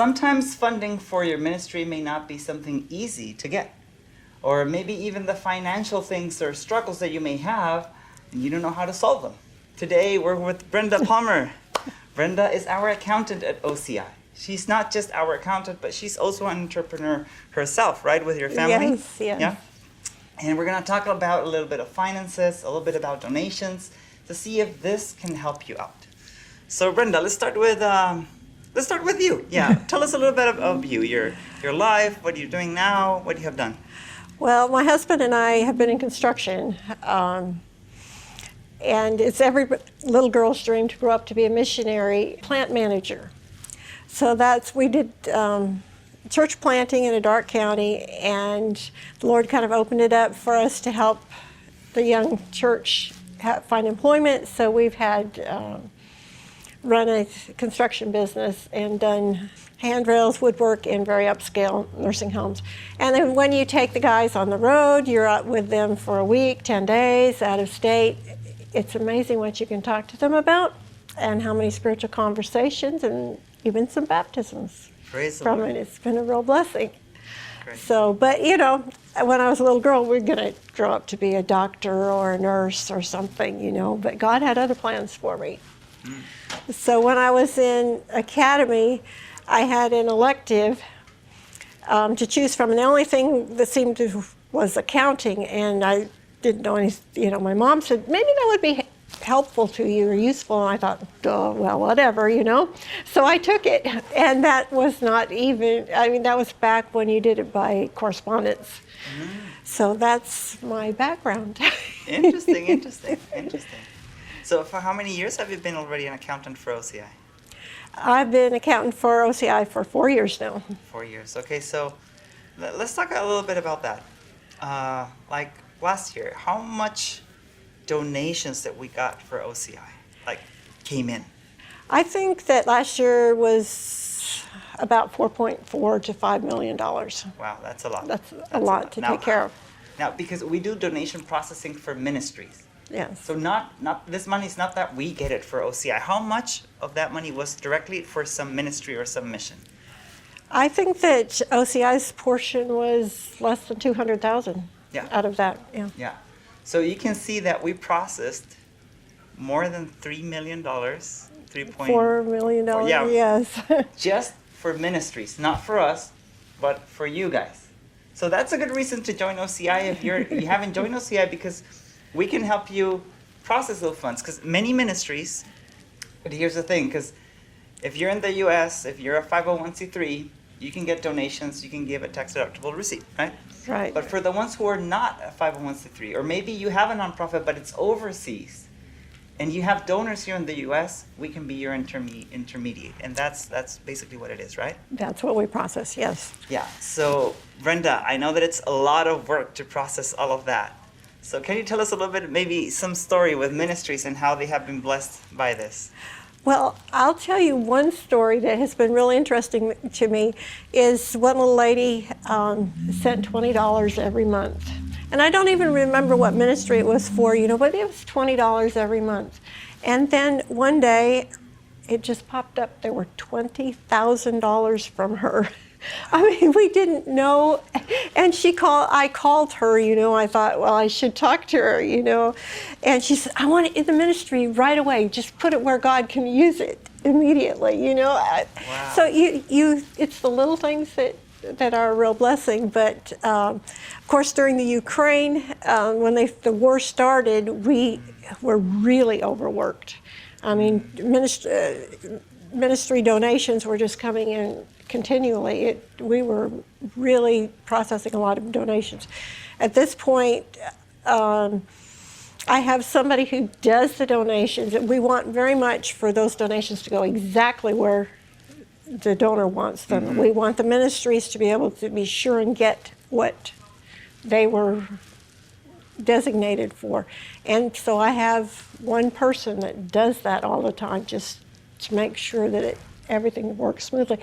sometimes funding for your ministry may not be something easy to get. Or maybe even the financial things or struggles that you may have, and you don't know how to solve them. Today, we're with Brenda Palmer. Brenda is our accountant at OCI. She's not just our accountant, but she's also an entrepreneur herself, right, with your family? Yes, yes. Yeah? And we're going to talk about a little bit of finances, a little bit about donations, to see if this can help you out. So, Brenda, let's start with you. Yeah, tell us a little bit of you, your life, what you're doing now, what you have done. Well, my husband and I have been in construction, and it's every little girl's dream to grow up to be a missionary plant manager. So we did church planting in a dark county, and the Lord kind of opened it up for us to help the young church find employment. So we've had run a construction business and done handrails, woodwork in very upscale nursing homes. And then when you take the guys on the road, you're out with them for a week, 10 days, out of state. It's amazing what you can talk to them about and how many spiritual conversations and even some baptisms from it. It's been a real blessing. Great. So, but you know, when I was a little girl, we were going to grow up to be a doctor or a nurse or something, you know, but God had other plans for me. So when I was in academy, I had an elective to choose from, and the only thing that seemed to was accounting, and I didn't know any, you know, my mom said, maybe that would be helpful to you or useful, and I thought, oh, well, whatever, you know. So I took it, and that was not even, I mean, that was back when you did it by correspondence. So that's my background. Interesting. So for how many years have you been already an accountant for OCI? I've been accountant for OCI for 4 years now. 4 years. Okay, so let's talk a little bit about that. Like last year, how much donations that we got for OCI came in? I think that last year was about $4.4 to $5 million. Wow, that's a lot. That's a lot to take care of. Now, because we do donation processing for ministries. Yes. So not this money is not that we get it for OCI. How much of that money was directly for some ministry or some mission? I think that OCI's portion was less than $200,000 out of that. Yeah. So you can see that we processed more than $3 million, $4 million, yes. Just for ministries, not for us, but for you guys. So that's a good reason to join OCI if you haven't joined OCI, because we can help you process those funds. Because many ministries, but here's the thing, because if you're in the U.S., if you're a 501c3, you can get donations, you can give a tax-deductible receipt, right? Right. But for the ones who are not a 501c3, or maybe you have a nonprofit but it's overseas, and you have donors here in the U.S., we can be your intermediate, and that's basically what it is, right? That's what we process, yes. Yeah. So Brenda, I know that it's a lot of work to process all of that. So can you tell us a little bit, maybe some story with ministries and how they have been blessed by this? Well, I'll tell you one story that has been really interesting to me is one little lady sent $20 every month. And I don't even remember what ministry it was for, you know, but it was $20 every month. And then one day, it just popped up. There were $20,000 from her. I mean, we didn't know, and I called her, you know, I thought, well, I should talk to her, you know, and she said, I want it in the ministry right away, just put it where God can use it immediately, you know. Wow. So it's the little things that are a real blessing, but of course during the Ukraine, when the war started, we were really overworked. I mean, ministry donations were just coming in continually. We were really processing a lot of donations. At this point, I have somebody who does the donations, and we want very much for those donations to go exactly where the donor wants them. Mm-hmm. We want the ministries to be able to be sure and get what they were designated for. And so I have one person that does that all the time, just to make sure that everything works smoothly.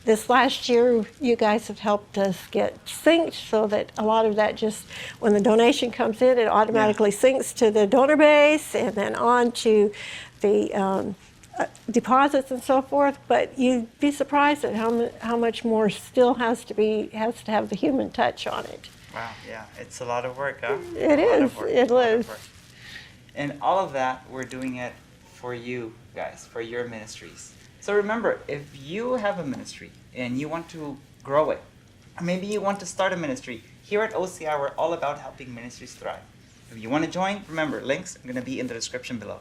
This last year, you guys have helped us get synced so that a lot of that just, when the donation comes in, it automatically syncs to the donor base and then on to the deposits and so forth, but you'd be surprised at how much more still has to have the human touch on it. Wow, yeah, it's a lot of work, huh? It is. It is. And all of that, we're doing it for you guys, for your ministries. So remember, if you have a ministry and you want to grow it, or maybe you want to start a ministry, here at OCI, we're all about helping ministries thrive. If you want to join, remember, links are going to be in the description below.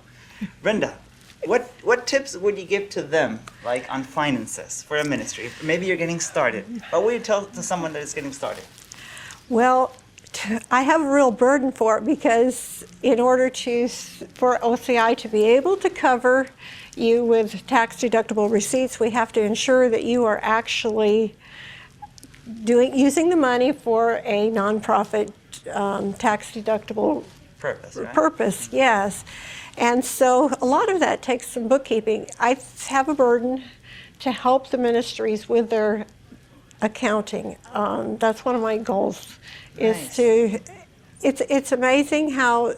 Brenda, what tips would you give to them, like on finances for a ministry? Maybe you're getting started. What would you tell to someone that is getting started? Well, I have a real burden for it because in order for OCI to be able to cover you with tax-deductible receipts, we have to ensure that you are actually using the money for a nonprofit tax-deductible Purpose, right? Purpose, yes. And so a lot of that takes some bookkeeping. I have a burden to help the ministries with their accounting. That's one of my goals. Nice. It's amazing how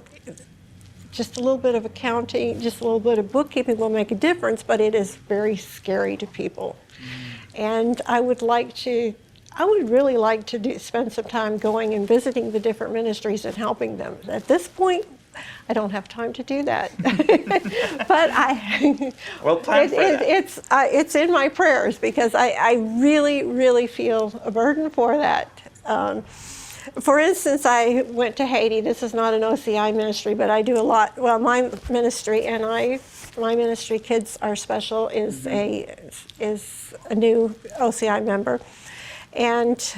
just a little bit of accounting, just a little bit of bookkeeping will make a difference, but it is very scary to people. And I would really like to spend some time going and visiting the different ministries and helping them. At this point, I don't have time to do that, but Well, plan for that. it's in my prayers because I really, really feel a burden for that. For instance, I went to Haiti. This is not an OCI ministry, but I do a lot. Well, my ministry my ministry, Kids Are Special, is a new OCI member, and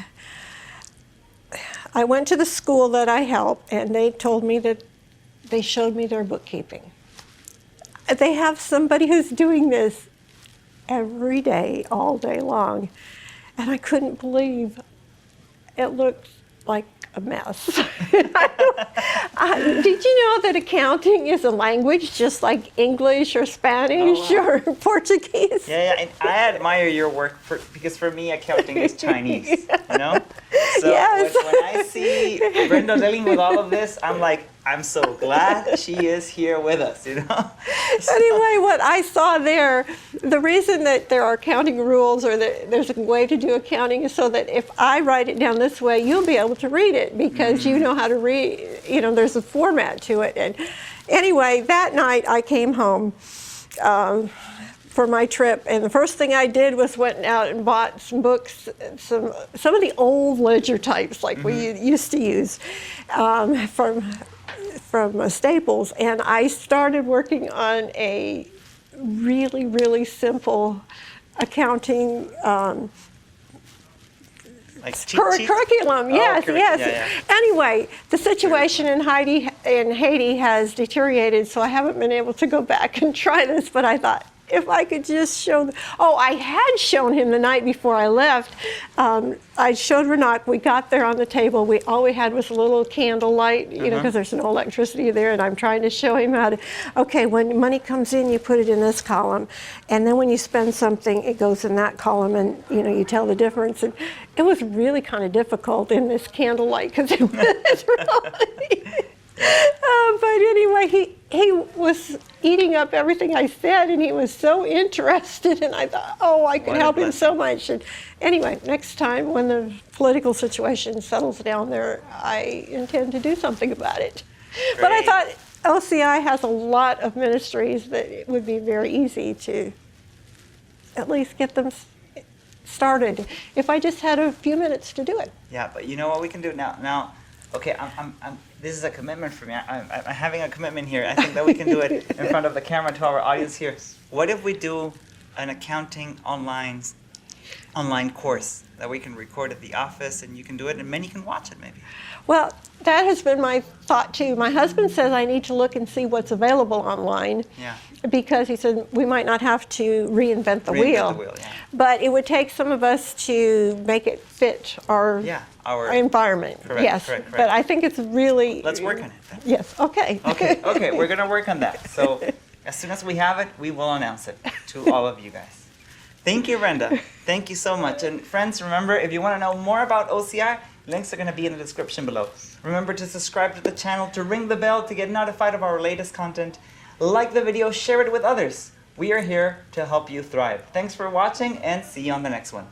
I went to the school that I help, and they told me that they showed me their bookkeeping. They have somebody who's doing this every day, all day long, and I couldn't believe it looked like a mess. Did you know that accounting is a language just like English or Spanish or Portuguese? Yeah, and I admire your work because for me, accounting is Chinese, you know? So Yes. when I see Brenda dealing with all of this, I'm like, I'm so glad she is here with us, you know? Anyway, what I saw there, the reason that there are accounting rules or that there's a way to do accounting is so that if I write it down this way, you'll be able to read it because you know how to read, there's a format to it. And anyway, that night I came home for my trip, and the first thing I did was went out and bought some books, some of the old ledger types like we used to use from Staples, and I started working on a really, really simple accounting Like cheat sheet? curriculum. Yes, yes. Yeah. Anyway, the situation in Haiti has deteriorated, so I haven't been able to go back and try this, but I thought, if I could just show I had shown him the night before I left. I showed Renak. We got there on the table. All we had was a little candle light, because there's no electricity there, and I'm trying to show him how to, okay, when money comes in, you put it in this column, and then when you spend something, it goes in that column, and you tell the difference. And it was really kind of difficult in this candle light because it was really. But anyway, he was eating up everything I said, and he was so interested, and I thought, I could help him so much. And anyway, next time when the political situation settles down there, I intend to do something about it. Great. But I thought OCI has a lot of ministries that it would be very easy to at least get them started if I just had a few minutes to do it. Yeah, but you know what we can do now? Okay, this is a commitment for me. I'm having a commitment here. I think that we can do it in front of the camera to our audience here. What if we do an accounting online course that we can record at the office, and you can do it, and many can watch it maybe? Well, that has been my thought too. My husband says I need to look and see what's available online. Yeah. Because he said we might not have to reinvent the wheel. Yeah. But it would take some of us to make it fit our environment. Correct, yes. correct. But I think it's really. Let's work on it then. Yes. Okay. Okay, we're gonna work on that. So as soon as we have it, we will announce it to all of you guys. Thank you, Brenda. Thank you so much. And friends, remember, if you want to know more about OCI, links are going to be in the description below. Remember to subscribe to the channel, to ring the bell to get notified of our latest content. Like the video, share it with others. We are here to help you thrive. Thanks for watching and see you on the next one.